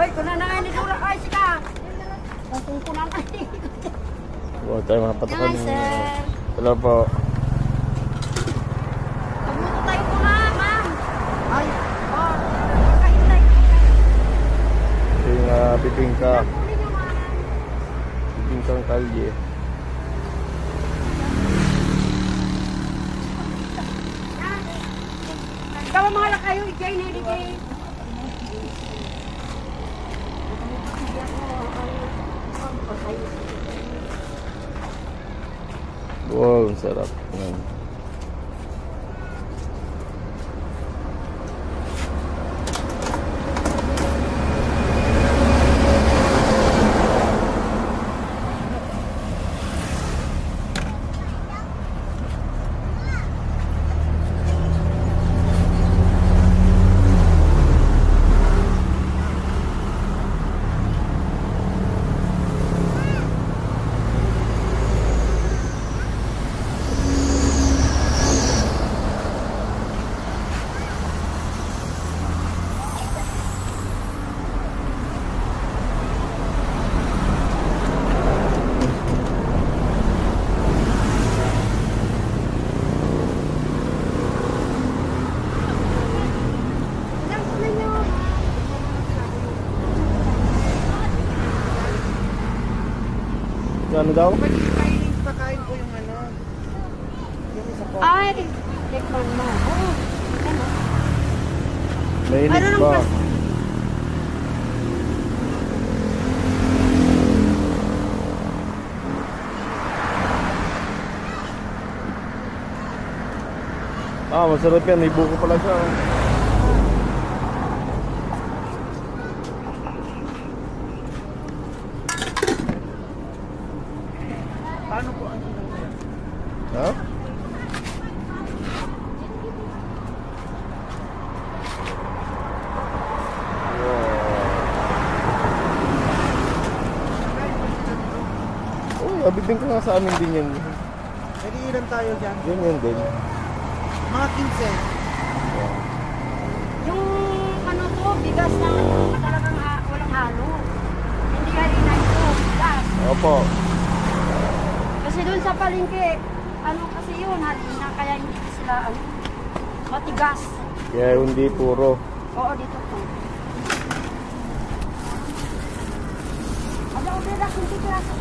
Hoy, kuna na ngayon nito lakay sila. Kung kuna na. Huwag tayo mga patakan. Hi, sir. Hello po. Pagluto tayo kuna, ma'am. Ay, oh, kahintay. Yung bibingka. Bibingkang kalye. Ikaw mga lakayo, ikay na ikay. Wow, ang sarap. Ano daw? Pakain ko yung ano. Yung isa po. Ay, tikman mo. Oh, ano? Mainit pa. Ah, masarap yan. May buko pala siya. Paano po ang Ha? Oh, abibing ka nga sa amin din yan. Pwede ilan tayo dyan? Ganyan din. Mga 15. Yung ano to, bigas na talagang walang halo. Hindi harina ito, bigas. Opo. Kasi doon sa palengke, ano kasi yun, harina, kaya hindi sila ano, matigas. Kaya hindi puro. Oo, dito po. Ada obera kung piraso.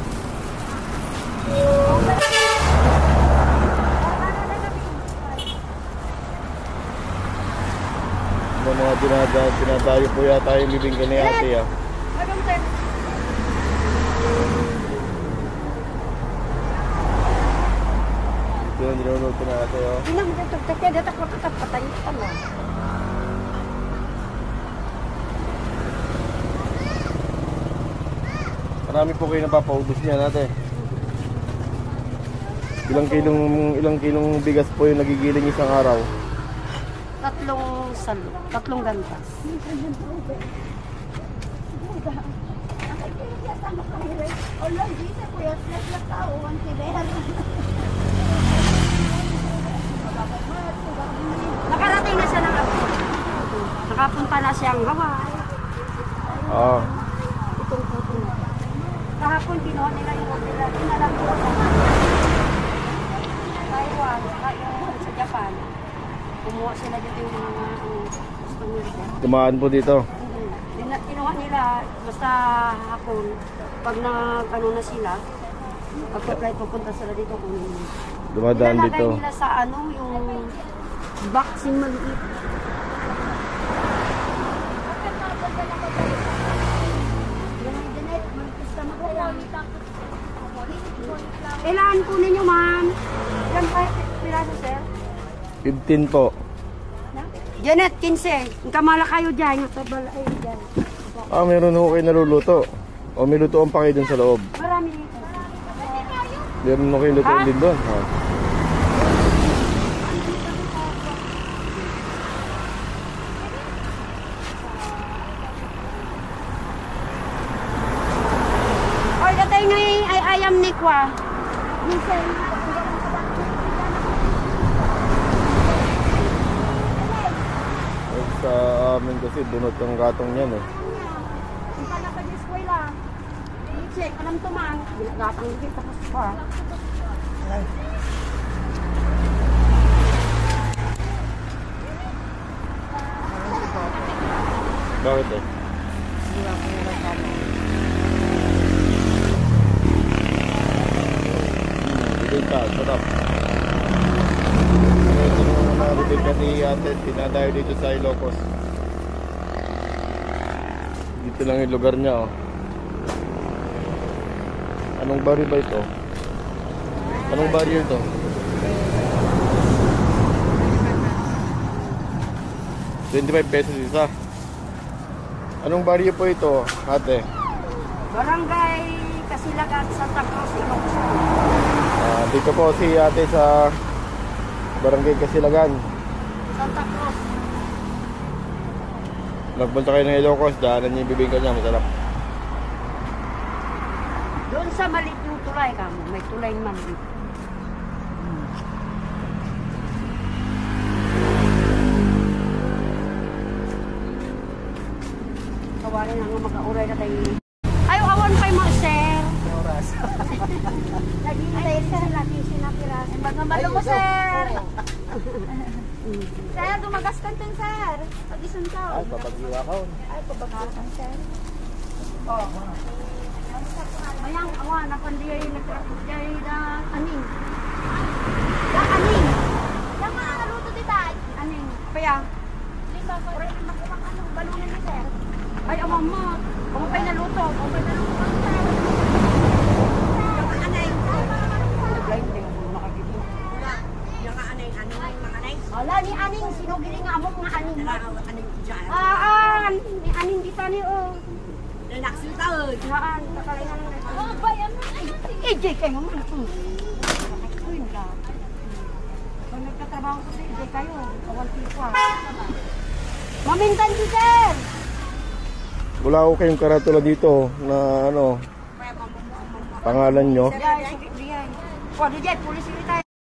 Mga dinadayo po yata yung bibingka ni ate ah. Magam tayo. Ito yung dinuluto na ate oh. Inang dito, kaya dito ko patay ito mo. Marami po kayo napapaubos niya ate. Ilang kilong bigas po yung nagigiling isang araw? Tatlong gantas. Nakarating na siya ng ako. Nakapunta na siyang Hawaii. Ah. Itong puto na. Kahapon kinuha nila yung hotel. Inalang ko sa Taiwan, yung sa Japan. Kumuha sila dito yung mga gusto nila. Dumaan po dito. Kinuha nila basta hapon. Pag nag-ano na sila, pag-flight pupunta sila dito kung Dumadaan nilalagay dito. nila sa ano, yung vaccine maliit. Ilan po ninyo, ma'am? Ilan pa piraso, sir? 15 po. Janet, 15. Ang kamala kayo dyan. Yung tabal ay dyan. Ah, meron ho kayo naluluto. O may lutoan pa kayo dun sa loob. Marami dito. Meron ho kayo lutoan din doon. Ha? Oy, datay ngayon ay ayam ni Kwa. Sa amin kasi bunot ang gatong yan eh. eskwela. Check, alam to man. Ginagatang dito tapos pa. Bakit eh? Bigay ka, sarap. Ito nung naribig ka ni ate, pinadayo dito sa Ilocos. Dito lang yung lugar niya, oh. Anong barrio ba ito? Anong barrio ito? ₱25 isa. Anong barrio po ito, ate? Barangay Kasilagan, Santa Cruz, Ilocos. Dito po si ate sa Barangay Kasilagan. Santa Cruz. Magpunta kayo ng Ilocos, daanan niyo yung bibingka niya, masarap. Doon sa maliit yung tulay ka mo. May tulay maliit. Kawarin na nga mag-auray na tayo. Ayaw awan kay mo, sir. Oras. Naghihintay rin sila, sinapiras. Magmamalo mo, sir. Sir, dumagas ka din, sir. Pag-isun ka. Ay, papagiwa ka. Ay, pabagasan, sir. Oh. Mayang awan, napandiya yung nagtrapudyay na aning. Ya, aning. Yung mga naluto di tayo. Aning. Kaya, Lima, pwede rin makuha ka ng balunan ni sir. ay amang mo. Kung pa'y naluto. Kung pa'y naluto ka, sir. Yung aning. Nag-live din ako nakakita. Yung aning, mga aning. Wala ni aning, sinugili nga among nga aning. Aning dyan. Ni aning kita ni o. Naksil ka, Saan, takalay na lang. oh, bayan mo. EJ kayo mo. Ayun lang. Kung nagtatrabaho ko sa EJ kayo, kawan pa. Mamintan si sir! Wala ko kayong karatula dito na ano, pangalan nyo. Diyay, sige, diyay. Pwede diyay, pulis ulit tayo.